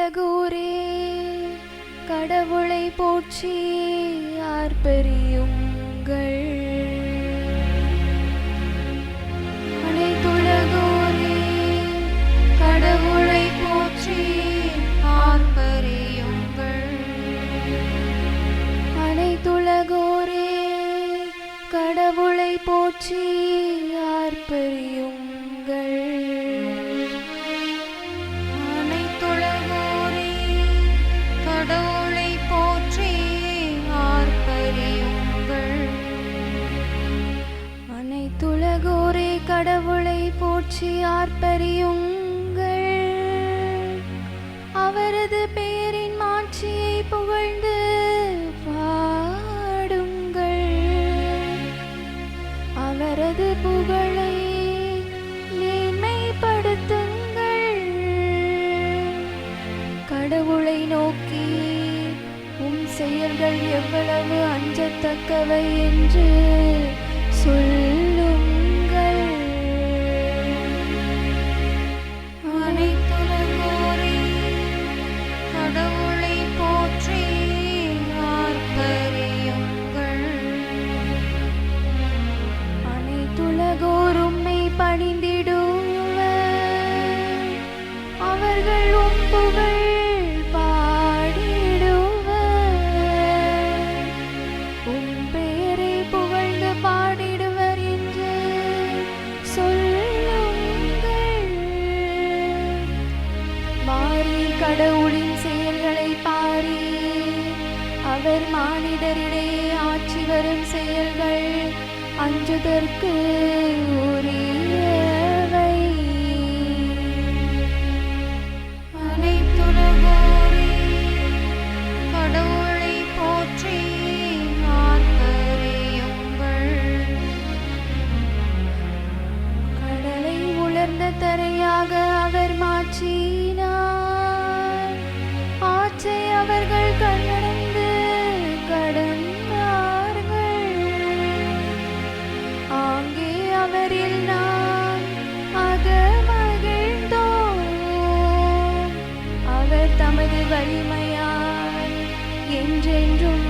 அனைத்துலகோரே கடவுளை போற்றி ஆர்ப்பரியுங்கள். அனைத்துலகோரே கடவுளை போற்றி ஆர்ப்பரியுங்கள். அனைத்துலகோரே கடவுளை போற்றி ஆர்ப்பரியுங்கள். அனைத்துலகோரே கடவுளை போற்றி ஆர்ப்பரியுங்கள். அனைத்துலகோரே கடவுளை போற்றி ஆர்ப்பரியுங்கள். அவரது பெயரின் மாட்சியை புகழ்ந்து பாடுங்கள். அவரது புகழை மேன்மைப்படுத்துங்கள். கடவுளை நோக்கி உம் செயல்கள் எவ்வளவு அஞ்சத்தக்கவை என்று சொல்லுங்கள். அனைத்துலகோரே கடவுளை போற்றி ஆர்ப்பரியுங்கள். அனைத்துலகோர் உம்மை பணிந்திடுவர். அவர்கள் உம் புகழ் பாடிடுவர். உம் பெயரை புகழ்ந்து பாடிடுவர் என்று சொல்லுங்கள். மாறி கடவுளின் செயல்களை பாரி. அவர் மானிடரிடையே ஆட்சி வரும் செயல்கள் அஞ்சுதற்கு உரியவை. அனைத்துலகோரே கடவுளை போற்றி ஆர்ப்பரியுங்கள். கடலை உலர்ந்த தரையாக அவர் மாற்றினார். ஆற்றை அவர்கள் கண்ணடைந்து கடந்தார்கள். ஆங்கே அவரில் நாம் அகமகிழ்ந்தோம். அவர் தமது வலிமையால் என்றென்றும்